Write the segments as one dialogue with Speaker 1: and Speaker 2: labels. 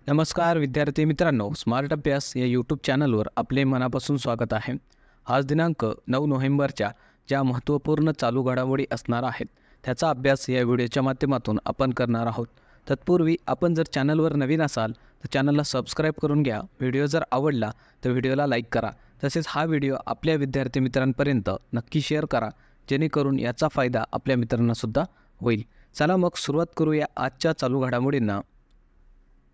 Speaker 1: नमस्कार विद्यार्थी मित्रांनो, स्मार्ट अभ्यास या यूट्यूब चॅनलवर आपले मनापासून स्वागत आहे। आज दिनांक 9 नोव्हेंबरच्या ज्या महत्त्वपूर्ण चालू घडामोडी असणार आहेत त्याचा अभ्यास या व्हिडिओच्या माध्यमातून आपण करणार आहोत। तत्पूर्वी आपण जर चॅनलवर नवीन असाल तर चॅनलला सबस्क्राईब करून घ्या। व्हिडिओ जर आवडला तर व्हिडिओला लाईक करा। तसेच हा व्हिडिओ आपल्या विद्यार्थी मित्रांपर्यंत नक्की शेअर करा, जेणेकरून याचा फायदा आपल्या मित्रांनासुद्धा होईल। चला मग सुरुवात करूया आजच्या चालू घडामोडींना।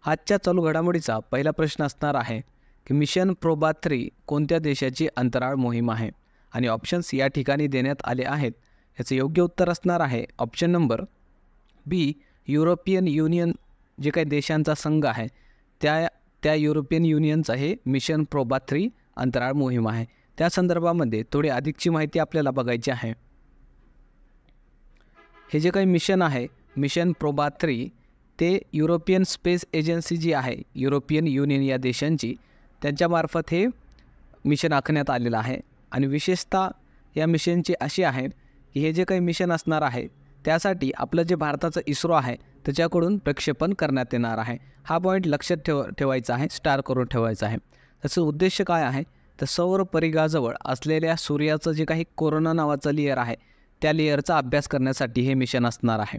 Speaker 1: आजच्या चालू घडामोडीचा पहिला प्रश्न असणार आहे की मिशन प्रोबा 3 कोणत्या देशाची अंतराळ मोहीम आहे? आणि ऑप्शन्स या ठिकाणी देण्यात आले आहेत। याचे योग्य उत्तर असणार आहे ऑप्शन नंबर बी, युरोपियन युनियन। जे काही देशांचा संघ आहे त्या युरोपियन युनियनचा हे मिशन प्रोबा 3 अंतराळ मोहीम आहे। त्या संदर्भामध्ये थोडी अधिकची माहिती आपल्याला बघायची आहे। हे जे काही मिशन आहे, मिशन प्रोबा 3, ते युरोपियन स्पेस एजन्सी जी आहे, युरोपियन युनियन या देशांची, त्यांच्यामार्फत हे मिशन आखण्यात आलेलं आहे। आणि विशेषतः या मिशनची अशी आहे की हे जे काही मिशन असणार आहे त्यासाठी आपलं जे भारताचं इस्रो आहे त्याच्याकडून प्रक्षेपण करण्यात येणार आहे। हा पॉईंट लक्षात ठेवायचा आहे, स्टार करून ठेवायचा आहे। त्याचं उद्देश काय आहे तर सौर परिघाजवळ असलेल्या सूर्याचं जे काही कोरोना नावाचं लेयर आहे त्या लेयरचा अभ्यास करण्यासाठी हे मिशन असणार आहे।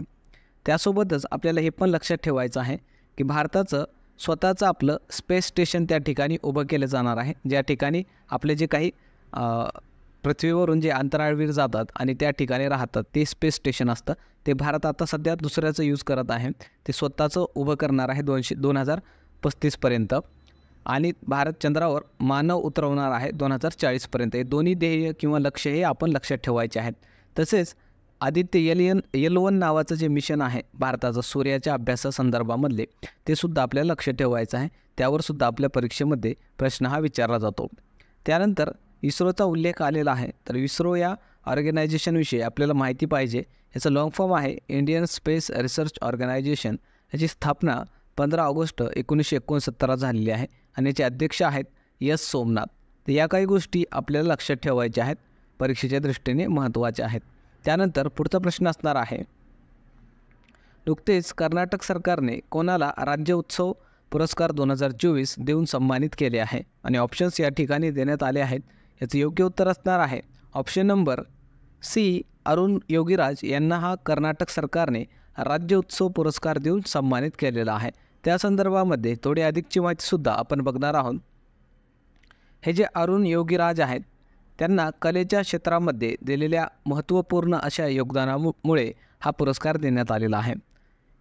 Speaker 1: त्यासोबतच आपल्याला हे पण लक्षात ठेवायचं आहे की भारताचं स्वतःचं आपलं स्पेस स्टेशन त्या ठिकाणी उभं केलं जाणार आहे, ज्या ठिकाणी आपले जे काही पृथ्वीवरून जे अंतराळवीर जातात आणि त्या ठिकाणी राहतात ते स्पेस स्टेशन असतं। ते भारत आता सध्या दुसऱ्याचं यूज करत आहे, ते स्वतःचं उभं करणार आहे 2035पर्यंत। आणि भारत चंद्रावर मानव उतरवणार आहे 2040पर्यंत। हे दोन्ही ध्येय किंवा लक्ष्य हे आपण लक्षात ठेवायचे आहेत। तसेच आदित्य L1 नावाचं जे मिशन आहे भारताचं सूर्याच्या अभ्यासासंदर्भामधले, ते सुद्धा आपल्याला लक्षात ठेवायचं आहे। त्यावर सुद्धा आपल्या परीक्षेमध्ये प्रश्न हा विचारला जातो। त्यानंतर इस्रोचा उल्लेख आलेला आहे, तर इस्रो या ऑर्गनायझेशनविषयी आपल्याला माहिती पाहिजे। याचं लॉंग फॉर्म आहे इंडियन स्पेस रिसर्च ऑर्गनायझेशन। याची स्थापना 15 ऑगस्ट 1969 झालेली आहे आणि याचे अध्यक्ष आहेत S सोमनाथ। तर या काही गोष्टी आपल्याला लक्षात ठेवायच्या आहेत, परीक्षेच्या दृष्टीने महत्त्वाच्या आहेत। त्यानंतर पुढचा प्रश्न असणार आहे, नुकतेच कर्नाटक सरकारने कोणाला राज्य उत्सव पुरस्कार 2024 देऊन सन्मानित केले आहे? आणि ऑप्शन्स या ठिकाणी देण्यात आले आहेत। याचं योग्य उत्तर असणार आहे option number C, Arun Yogiraj यांना हा कर्नाटक सरकारने राज्य उत्सव पुरस्कार देऊन सन्मानित केलेला आहे। त्या संदर्भामध्ये थोडी अधिकची माहितीसुद्धा आपण बघणार आहोत। हे जे अरुण योगीराज आहेत त्यांना कलेच्या क्षेत्रामध्ये दिलेल्या महत्त्वपूर्ण अशा योगदानामुळे हा पुरस्कार देण्यात आलेला आहे।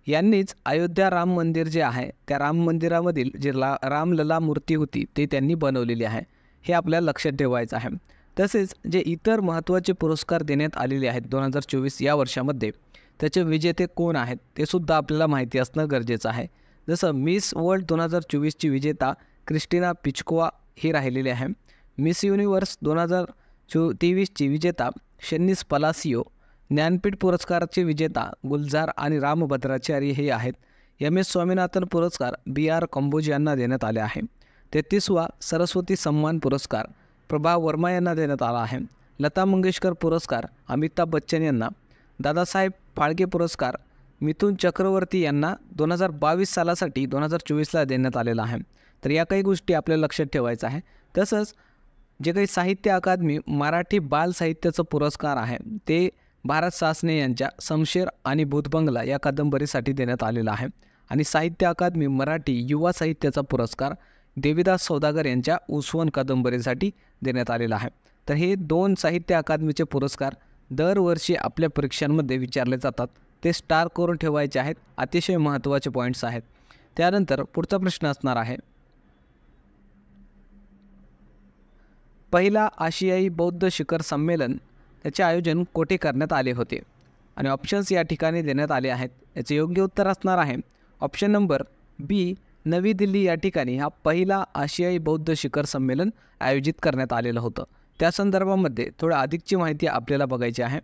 Speaker 1: यांनीच अयोध्या राम मंदिर जे आहे त्या राम मंदिरामधील जे रामलला मूर्ती होती ते त्यांनी बनवलेली आहे, हे आपल्याला लक्षात ठेवायचं आहे। तसेच जे इतर महत्त्वाचे पुरस्कार देण्यात आलेले आहेत 2024 या वर्षामध्ये, त्याचे विजेते कोण आहेत ते सुद्धा आपल्याला माहिती असणं गरजेचं आहे। जसं मिस वर्ल्ड 2024ची विजेता क्रिस्टिना पिचकोवा ही राहिलेली आहे। मिस युनिवर्स 2023ची विजेता शेनिस पलासियो, ज्ञानपीठ पुरस्काराचे विजेता गुलजार आणि रामभद्राचार्य हे आहेत। MS स्वामीनाथन पुरस्कार BR कंबोज यांना देण्यात आले आहे। 33वा सरस्वती सन्मान पुरस्कार प्रभा वर्मा यांना देण्यात आला आहे। लता मंगेशकर पुरस्कार अमिताभ बच्चन यांना, दादासाहेब फाळके पुरस्कार मिथुन चक्रवर्ती यांना 2022 सालासाठी 2024ला देण्यात आलेला आहे। तर या काही गोष्टी आपल्याला लक्षात ठेवायचं आहे। तसंच जे काही साहित्य अकादमी मराठी बाल साहित्याचं पुरस्कार आहे ते भारत सासने यांच्या शमशेर आणि भूतबंगला या कादंबरीसाठी देण्यात आलेला आहे। आणि साहित्य अकादमी मराठी युवा साहित्याचा पुरस्कार देवीदास सौदागर यांच्या उसवन कादंबरीसाठी देण्यात आलेला आहे। तर हे 2 साहित्य अकादमीचे पुरस्कार दरवर्षी आपल्या परीक्षांमध्ये विचारले जातात, ते स्टार करून ठेवायचे आहेत, अतिशय महत्त्वाचे पॉईंट्स आहेत। त्यानंतर पुढचा प्रश्न असणार आहे, पहिला आशियाई बौद्ध शिखर संमेलन त्याचे आयोजन कोठे करण्यात आले होते? आणि ऑप्शन्स या ठिकाणी देण्यात आले आहेत। याचे योग्य उत्तर असणार आहे ऑप्शन नंबर बी, नवी दिल्ली या ठिकाणी हा पहिला आशियाई बौद्ध शिखर संमेलन आयोजित करण्यात आलेलं होतं। त्या संदर्भामध्ये थोडं अधिकची माहिती आपल्याला बघायची आहे।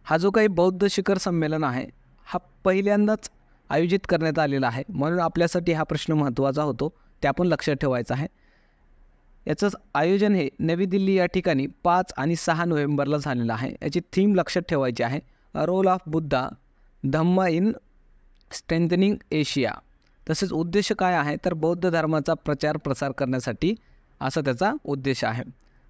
Speaker 1: हा जो काही बौद्ध शिखर संमेलन आहे हा पहिल्यांदाच आयोजित करण्यात आलेला आहे, म्हणून आपल्यासाठी हा प्रश्न महत्त्वाचा होतो, ते आपण लक्षात ठेवायचं आहे। याचं आयोजन हे नवी दिल्ली या ठिकाणी 5 आणि 6 नोव्हेंबरला झालेलं आहे। याची थीम लक्षात ठेवायची आहे, role of Buddha Dhamma in strengthening Asia. तसेच उद्देश काय आहे तर बौद्ध धर्माचा प्रचार प्रसार करण्यासाठी असा त्याचा उद्देश आहे.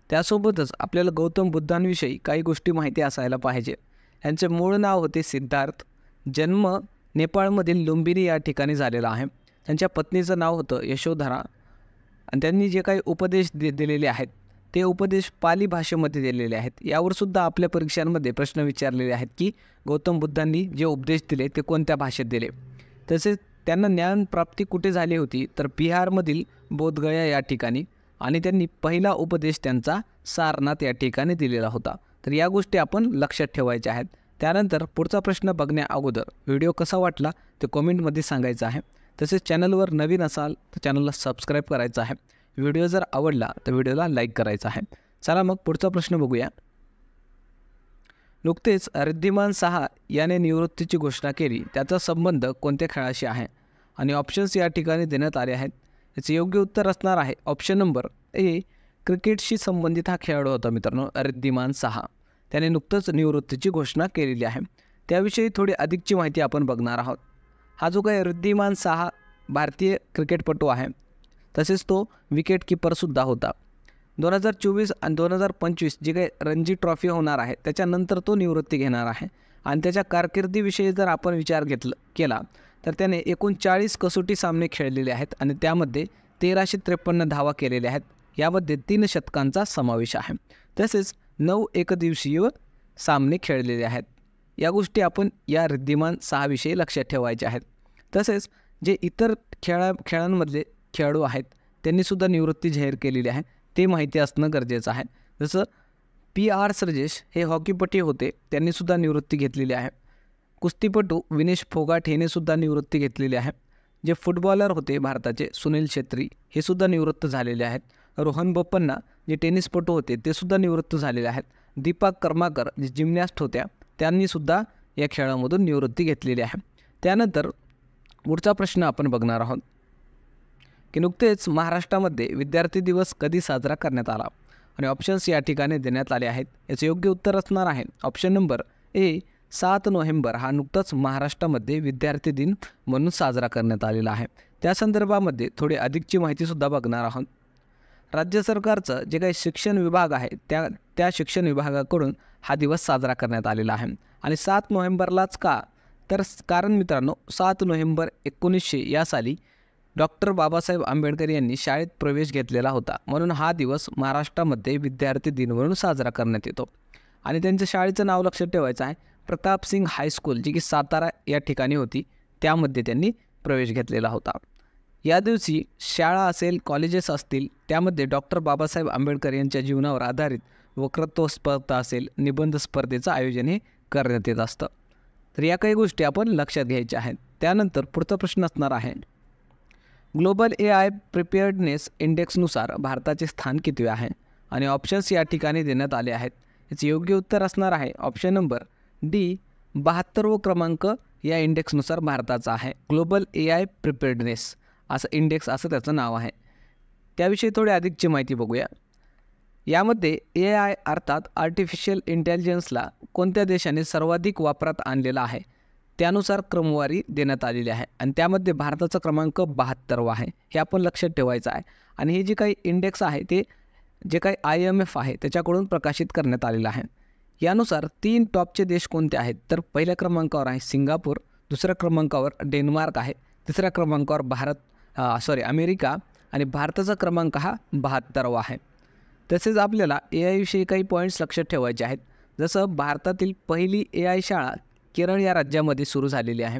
Speaker 1: त्यासोबतच आपल्याला गौतम बुद्धांविषयी काही गोष्टी माहिती असायला पाहिजे. यांचे मूळ नाव होते सिद्धार्थ. जन्म नेपाळमधील लुंबिनी या ठिकाणी झालेला आहे. त्यांच्या पत्नीचं नाव होतं यशोधरा. आणि त्यांनी जे काही उपदेश दिलेले आहेत ते उपदेश पाली भाषेमध्ये दिलेले आहेत. यावर सुद्धा आपल्या परीक्षांमध्ये प्रश्न विचारलेले आहेत की गौतम बुद्धांनी जे उपदेश दिले ते कोणत्या भाषेत दिले. तसेच त्यांना ज्ञानप्राप्ती कुठे झाली होती तर बिहारमधील बोधगया या ठिकाणी. आणि त्यांनी पहिला उपदेश त्यांचा सारनाथ या ठिकाणी दिलेला होता. तर या गोष्टी आपण लक्षात ठेवायच्या आहेत. त्यानंतर पुढचा प्रश्न बघण्या अगोदर व्हिडिओ कसा वाटला ते कमेंटमध्ये सांगायचं आहे. तसेच चॅनलवर नवीन असाल तर चॅनलला सबस्क्राईब करायचं आहे. व्हिडिओ जर आवडला तर व्हिडिओला लाईक करायचा आहे. चला मग पुढचा प्रश्न बघूया. नुकतेच रिद्धिमान साहा याने निवृत्तीची घोषणा केली. त्याचा संबंध कोणत्या खेळाशी आहे? आणि ऑप्शन्स या ठिकाणी देण्यात आले आहेत. याचे योग्य उत्तर असणार आहे ऑप्शन नंबर ए. क्रिकेटशी संबंधित हा खेळाडू होता मित्रांनो रिद्धिमान साहा. त्याने नुकतंच निवृत्तीची घोषणा केलेली आहे. त्याविषयी थोडी अधिकची माहिती आपण बघणार आहोत. हा जो काही रिद्धिमान साहा भारतीय क्रिकेटपटू आहे. तसेच तो विकेट कीपरसुद्धा होता. 2024 आणि 2025 जी काही रणजी ट्रॉफी होणार आहे त्याच्यानंतर तो निवृत्ती घेणार आहे. आणि त्याच्या कारकिर्दीविषयी जर आपण विचार केला तर त्याने एकूण 40 कसोटी सामने खेळलेले आहेत आणि त्यामध्ये 1353 धावा केलेल्या आहेत. यामध्ये 3 शतकांचा समावेश आहे. तसेच 9 एकदिवसीय सामने खेळलेले आहेत. या गोष्टी आपण या रिद्धिमान साहाविषयी लक्षात ठेवायच्या आहेत. तसेच जे इतर खेळांमधले खेळाडू आहेत त्यांनीसुद्धा निवृत्ती जाहीर केलेली आहे ते माहिती असणं गरजेचं आहे. जसं PR सर्जेश हे हॉकीपटू होते, त्यांनीसुद्धा निवृत्ती घेतलेली आहे. कुस्तीपटू विनेश फोगाट हेनेसुद्धा निवृत्ती घेतलेली आहे. जे फुटबॉलर होते भारताचे सुनील छेत्री हे सुद्धा निवृत्त झालेले आहेत. रोहन बोपन्ना जे टेनिसपटू होते ते सुद्धा निवृत्त झालेले आहेत. दीपा कर्माकर जे जिम्नॅस्ट होत्या त्यांनीसुद्धा या खेळामधून निवृत्ती घेतलेली आहे. त्यानंतर पुढचा प्रश्न आपण बघणार आहोत की नुकतेच महाराष्ट्रामध्ये विद्यार्थी दिवस कधी साजरा करण्यात आला? आणि ऑप्शन्स या ठिकाणी देण्यात आले आहेत. याचे योग्य उत्तर असणार आहे ऑप्शन नंबर ए. 7 नोव्हेंबर हा नुकताच महाराष्ट्रामध्ये विद्यार्थी दिन म्हणून साजरा करण्यात आलेला आहे. त्या संदर्भामध्ये थोडी अधिकची माहितीसुद्धा बघणार आहोत. राज्य सरकारचं जे काही शिक्षण विभाग आहे त्या शिक्षण विभागाकडून हा दिवस साजरा करण्यात आलेला आहे. आणि 7 नोव्हेंबरलाच का तर कारण मित्रांनो 7 नोव्हेंबर 1900 या साली डॉक्टर बाबासाहेब आंबेडकर यांनी शाळेत प्रवेश घेतलेला होता. म्हणून हा दिवस महाराष्ट्रामध्ये विद्यार्थी दिन म्हणून साजरा करण्यात येतो. आणि त्यांच्या शाळेचं नाव लक्षात ठेवायचं आहे प्रतापसिंग हायस्कूल जी की सातारा या ठिकाणी होती त्यामध्ये त्यांनी प्रवेश घेतलेला होता. या दिवशी शाळा असेल कॉलेजेस असतील त्यामध्ये डॉक्टर बाबासाहेब आंबेडकर यांच्या जीवनावर आधारित वक्तृत्व स्पर्धा असेल निबंध स्पर्धेचं आयोजन हे करण्यात येत असतं. तर या काही गोष्टी आपण लक्षात घ्यायच्या आहेत. त्यानंतर पुढचा प्रश्न असणार आहे ग्लोबल AI प्रिपेअर्डनेस इंडेक्सनुसार भारताचे स्थान कितवे आहे? आणि ऑप्शन्स या ठिकाणी देण्यात आले आहेत. याचे योग्य उत्तर असणार आहे ऑप्शन नंबर डी. 72वा क्रमांक या इंडेक्सनुसार भारताचा आहे. ग्लोबल AI प्रिपेअर्डनेस असं इंडेक्स असं त्याचं नाव आहे. त्याविषयी थोडी अधिकची माहिती बघूया. यामध्ये AI अर्थात आर्टिफिशियल इंटेलिजन्सला कोणत्या देशाने सर्वाधिक वापरात आणलेला आहे त्यानुसार क्रमवारी देण्यात आलेली आहे. आणि त्यामध्ये भारताचा क्रमांक 72वा आहे. हे आपण लक्षात ठेवायचं आहे. आणि हे जे काही इंडेक्स आहे ते जे काही IMF आहे त्याच्याकडून प्रकाशित करण्यात आलेलं आहे. यानुसार 3 टॉपचे देश कोणते आहेत तर पहिल्या क्रमांकावर आहे सिंगापूर, दुसऱ्या क्रमांकावर डेन्मार्क आहे, तिसऱ्या क्रमांकावर अमेरिका आणि भारताचा क्रमांक हा 72वा आहे. तसेच आपल्याला AI विषयी काही पॉईंट्स लक्षात ठेवायचे आहेत. जसं भारतातील पहिली AI शाळा केरळ या राज्यामध्ये सुरू झालेली आहे.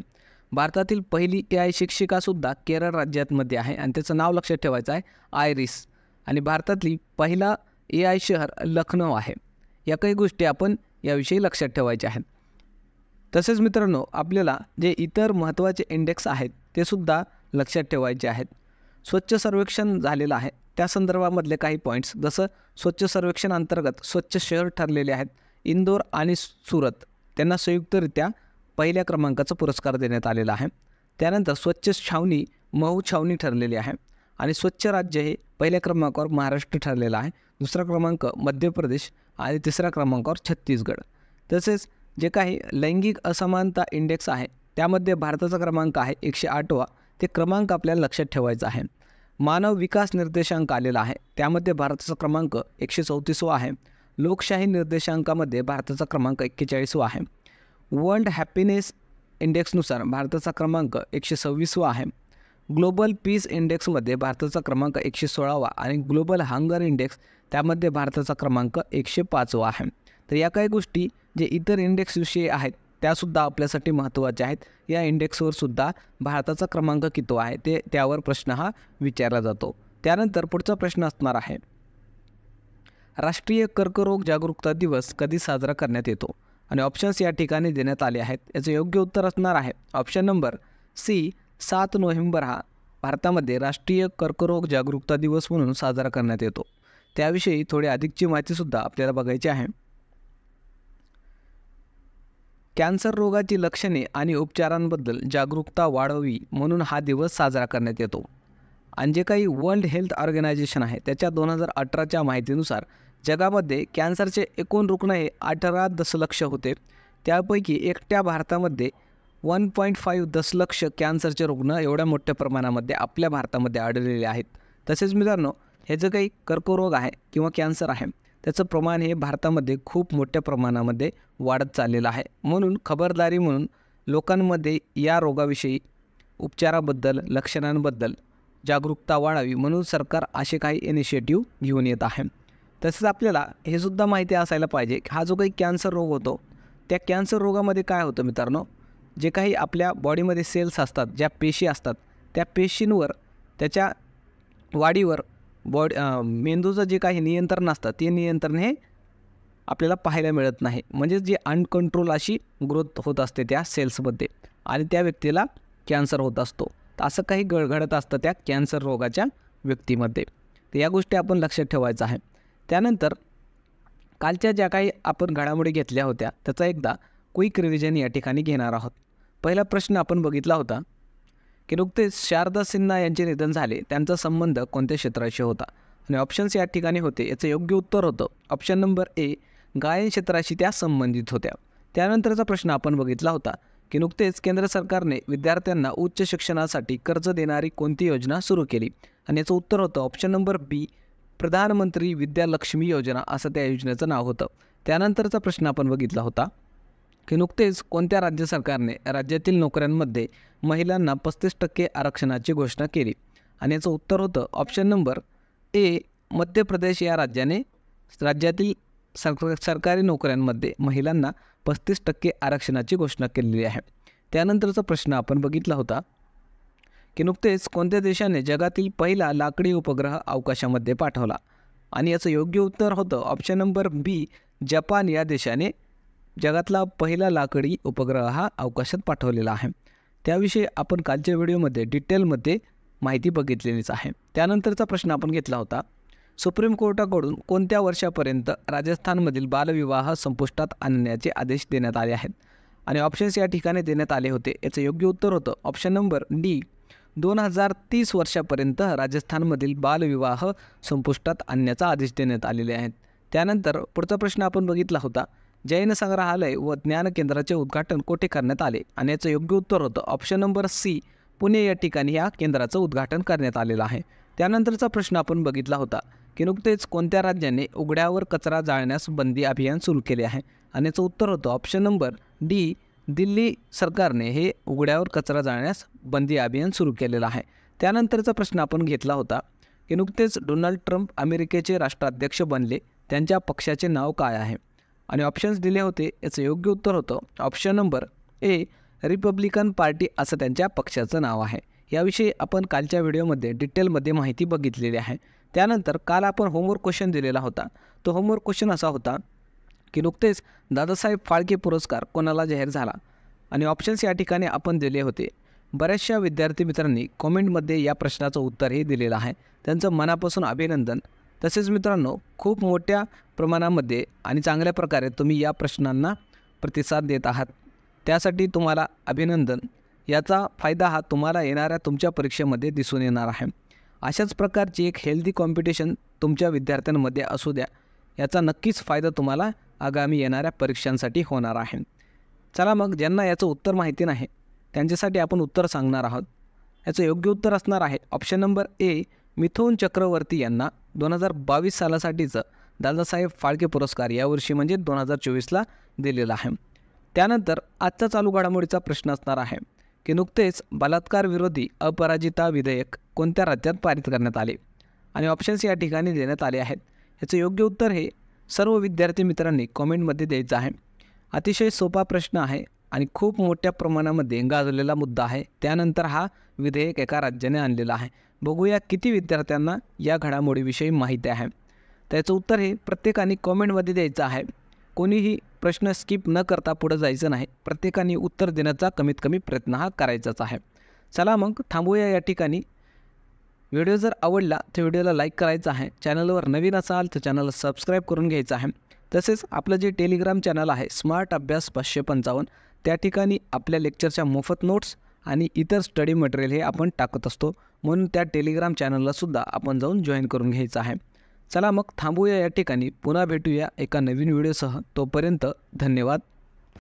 Speaker 1: भारतातील पहिली AI शिक्षिकासुद्धा केरळ राज्यामध्ये आहे आणि त्याचं नाव लक्षात ठेवायचं आहे आयरिस. आणि भारतातली पहिला AI शहर लखनौ आहे. या काही गोष्टी आपण याविषयी लक्षात ठेवायच्या आहेत. तसेच मित्रांनो आपल्याला जे इतर महत्त्वाचे इंडेक्स आहेत ते सुद्धा लक्षात ठेवायचे आहेत. स्वच्छ सर्वेक्षण झालेलं आहे त्या संदर्भामधले काही पॉईंट्स जसं स्वच्छ सर्वेक्षण अंतर्गत स्वच्छ शहर ठरलेले आहेत. इंदोर आणि सुरत त्यांना संयुक्तरित्या पहिल्या क्रमांकाचा पुरस्कार देण्यात आलेला आहे. त्यानंतर स्वच्छ छावणी महू छावणी ठरलेली आहे. आणि स्वच्छ राज्य हे पहिल्या क्रमांकावर महाराष्ट्र ठरलेला आहे, दुसरा क्रमांक मध्य प्रदेश आणि तिसऱ्या क्रमांकावर छत्तीसगड. तसेच जे काही लैंगिक असमानता इंडेक्स आहे त्यामध्ये भारताचा क्रमांक आहे 108वा. ते क्रमांक आपल्याला लक्षात ठेवायचा आहे. मानव विकास निर्देशांक आलेला आहे, त्यामध्ये भारताचा क्रमांक 134वा आहे. लोकशाही निर्देशांकामध्ये भारताचा क्रमांक 41वा आहे. वर्ल्ड हॅपीनेस इंडेक्सनुसार भारताचा क्रमांक 126वा आहे. ग्लोबल पीस इंडेक्समध्ये भारताचा क्रमांक 116वा आणि ग्लोबल हंगर इंडेक्स त्यामध्ये भारताचा क्रमांक 105वा आहे. तर या काही गोष्टी जे इतर इंडेक्सविषयी आहेत त्यासुद्धा आपल्यासाठी महत्त्वाच्या आहेत. या इंडेक्सवर सुद्धा भारताचा क्रमांक किती आहे ते त्यावर प्रश्न हा विचारला जातो. त्यानंतर पुढचा प्रश्न असणार आहे, राष्ट्रीय कर्करोग जागरूकता दिवस कधी साजरा करण्यात येतो? आणि ऑप्शन्स या ठिकाणी देण्यात आले आहेत. याचं योग्य उत्तर असणार आहे ऑप्शन नंबर सी, 7 नोव्हेंबर हा भारतामध्ये राष्ट्रीय कर्करोग जागरूकता दिवस म्हणून साजरा करण्यात येतो. त्याविषयी थोडी अधिकची माहितीसुद्धा आपल्याला बघायची आहे. कॅन्सर रोगाची लक्षणे आणि उपचारांबद्दल जागरूकता वाढवावी म्हणून हा दिवस साजरा करण्यात येतो. आणि जे काही वर्ल्ड हेल्थ ऑर्गनायझेशन आहे त्याच्या 2018च्या माहितीनुसार जगामध्ये कॅन्सरचे एकूण रुग्ण हे 18 दशलक्ष होते. त्यापैकी एकट्या भारतामध्ये 1.5 दशलक्ष कॅन्सरचे रुग्ण एवढ्या मोठ्या प्रमाणामध्ये आपल्या भारतामध्ये आढळलेले आहेत. तसेच मित्रांनो, हे जे काही कर्करोग आहे किंवा कॅन्सर आहे त्याचं प्रमाण हे भारतामध्ये खूप मोठ्या प्रमाणामध्ये वाढत चाललेलं आहे. म्हणून खबरदारी म्हणून लोकांमध्ये या रोगाविषयी, उपचाराबद्दल, लक्षणांबद्दल जागरूकता वाढावी म्हणून सरकार असे काही इनिशिएटिव्ह घेऊन येत आहे. तसेच आपल्याला हे सुद्धा माहिती असायला पाहिजे की हा जो काही कॅन्सर रोग होतो त्या कॅन्सर रोगामध्ये काय होतं मित्रांनो, जे काही आपल्या बॉडीमध्ये सेल्स असतात, ज्या पेशी असतात, त्या पेशींवर, त्याच्या वाढीवर मेंदूचं जे काही नियंत्रण असतं ते नियंत्रण हे आपल्याला पाहायला मिळत नाही. म्हणजे जे अनकंट्रोल अशी ग्रोथ होत असते त्या सेल्समध्ये आणि त्या व्यक्तीला कॅन्सर होत असतो. तर असं काही घडत असतं त्या कॅन्सर रोगाच्या व्यक्तीमध्ये. तर या गोष्टी आपण लक्षात ठेवायचं आहे. त्यानंतर कालच्या ज्या काही आपण घडामोडी घेतल्या होत्या त्याचा एकदा क्विक रिव्हिजन या ठिकाणी घेणार आहोत. पहिला प्रश्न आपण बघितला होता की नुकतेच शारदा सिन्हा यांचे निधन झाले, त्यांचा संबंध कोणत्या क्षेत्राशी होता? आणि ऑप्शन्स या ठिकाणी होते. याचं योग्य उत्तर होतं ऑप्शन नंबर ए, गायन क्षेत्राशी त्या संबंधित होत्या. त्यानंतरचा प्रश्न आपण बघितला होता की नुकतेच केंद्र सरकारने विद्यार्थ्यांना उच्च शिक्षणासाठी कर्ज देणारी कोणती योजना सुरू केली? आणि याचं उत्तर होतं ऑप्शन नंबर बी, प्रधानमंत्री विद्यालक्ष्मी योजना असं त्या योजनेचं नाव होतं. त्यानंतरचा प्रश्न आपण बघितला होता की नुकतेच कोणत्या राज्य सरकारने राज्यातील नोकऱ्यांमध्ये महिलांना 35% आरक्षणाची घोषणा केली? आणि याचं उत्तर होतं option number A, Madhya Pradesh या राज्याने राज्यातील सरकारी नोकऱ्यांमध्ये महिलांना 35% आरक्षणाची घोषणा केलेली आहे. त्यानंतरचा प्रश्न आपण बघितला होता की नुकतेच कोणत्या देशाने जगातील पहिला लाकडी उपग्रह अवकाशामध्ये पाठवला? आणि याचं योग्य उत्तर होतं ऑप्शन नंबर बी, जपान या देशाने जगातला पहिला लाकडी उपग्रह हा अवकाशात पाठवलेला आहे. त्याविषयी आपण कालच्या व्हिडिओमध्ये डिटेलमध्ये माहिती बघितलेलीच आहे. त्यानंतरचा प्रश्न आपण घेतला होता, सुप्रीम कोर्टाकडून कोणत्या वर्षापर्यंत राजस्थानमधील बालविवाह संपुष्टात आणण्याचे आदेश देण्यात आले आहेत? आणि ऑप्शन्स या ठिकाणी देण्यात आले होते. याचं योग्य उत्तर होतं ऑप्शन नंबर डी, 2030 वर्षापर्यंत राजस्थानमधील बालविवाह संपुष्टात आणण्याचा आदेश देण्यात आलेले आहेत. त्यानंतर पुढचा प्रश्न आपण बघितला होता, जैन संग्रहालय व ज्ञान केंद्राचे उद्घाटन कोठे करण्यात आले? आणि याचं योग्य उत्तर होतं ऑप्शन नंबर सी, पुणे या ठिकाणी या केंद्राचं उद्घाटन करण्यात आलेलं आहे. त्यानंतरचा प्रश्न आपण बघितला होता की नुकतेच कोणत्या राज्याने उघड्यावर कचरा जाळण्यास बंदी अभियान सुरू केले आहे? आणि याचं उत्तर होतं ऑप्शन नंबर डी, दिल्ली सरकारने हे उघड्यावर कचरा जाळण्यास बंदी अभियान सुरू केलेलं आहे. त्यानंतरचा प्रश्न आपण घेतला होता की नुकतेच डोनाल्ड ट्रम्प अमेरिकेचे राष्ट्राध्यक्ष बनले, त्यांच्या पक्षाचे नाव काय आहे? आणि ऑप्शन्स दिले होते. याचं योग्य उत्तर होतं option number A, Republican party असं त्यांच्या पक्षाचं नाव आहे. याविषयी आपण कालच्या व्हिडिओमध्ये डिटेलमध्ये माहिती बघितलेली आहे. त्यानंतर काल आपण होमवर्क क्वेश्चन दिलेला होता. तो होमवर्क क्वेश्चन असा होता की नुकतेच दादासाहेब फाळके पुरस्कार कोणाला जाहीर झाला? आणि ऑप्शन्स या ठिकाणी आपण दिले होते. बऱ्याचशा विद्यार्थी मित्रांनी कॉमेंटमध्ये या प्रश्नाचं उत्तरही दिलेलं आहे. त्यांचं मनापासून अभिनंदन. तसेच मित्रांनो, खूप मोठ्या प्रमाणामध्ये आणि चांगल्या प्रकारे तुम्ही या प्रश्नांना प्रतिसाद देत आहात, त्यासाठी तुम्हाला अभिनंदन. याचा फायदा हा तुम्हाला येणाऱ्या तुमच्या परीक्षेमध्ये दिसून येणार आहे. अशाच प्रकारची एक हेल्दी कॉम्पिटिशन तुमच्या विद्यार्थ्यांमध्ये असू द्या, याचा नक्कीच फायदा तुम्हाला आगामी येणाऱ्या परीक्षांसाठी होणार आहे. चला मग, ज्यांना याचं उत्तर माहिती नाही त्यांच्यासाठी आपण उत्तर सांगणार आहोत. याचं योग्य उत्तर असणार आहे option number A, Mithun Chakraborty यांना 2022 सालासाठीचं दादासाहेब फाळके पुरस्कार यावर्षी म्हणजे 2024ला दिलेला आहे. त्यानंतर आजचा चालू घडामोडीचा प्रश्न असणार आहे की नुकतेच बलात्कार विरोधी अपराजिता विधेयक कोणत्या राज्यात पारित करण्यात आले आणि ऑप्शन्स या ठिकाणी देण्यात आले आहेत. याचं योग्य उत्तर हे सर्व विद्यार्थी मित्रांनी कॉमेंटमध्ये द्यायचं आहे. अतिशय सोपा प्रश्न आहे आणि खूप मोठ्या प्रमाणामध्ये गाजलेला मुद्दा आहे. त्यानंतर हा विधेयक एका राज्याने आणलेला आहे. बघूया किती विद्यार्थ्यांना या घडामोडीविषयी माहिती आहे. त्याचं उत्तर हे प्रत्येकाने कॉमेंटमध्ये द्यायचं आहे. कोणीही प्रश्न स्किप न करता पुढे जायचं नाही. प्रत्येकाने उत्तर देण्याचा कमीत कमी प्रयत्न हा करायचाच आहे. चला मग थांबूया या ठिकाणी. व्हिडिओ जर आवडला तर व्हिडिओला लाईक करायचं आहे. चॅनलवर नवीन असाल तर चॅनलला सबस्क्राईब करून घ्यायचं आहे. तसेच आपलं जे टेलिग्राम चॅनल आहे स्मार्ट अभ्यास 555, त्या ठिकाणी आपल्या लेक्चरच्या मोफत नोट्स आणि इतर स्टडी मटेरियल हे आपण टाकत असतो. म्हणून त्या टेलिग्राम चॅनललासुद्धा आपण जाऊन जॉईन करून घ्यायचं आहे. चला मग थांबूया या ठिकाणी. पुन्हा भेटूया एका नवीन व्हिडिओसह. तोपर्यंत धन्यवाद.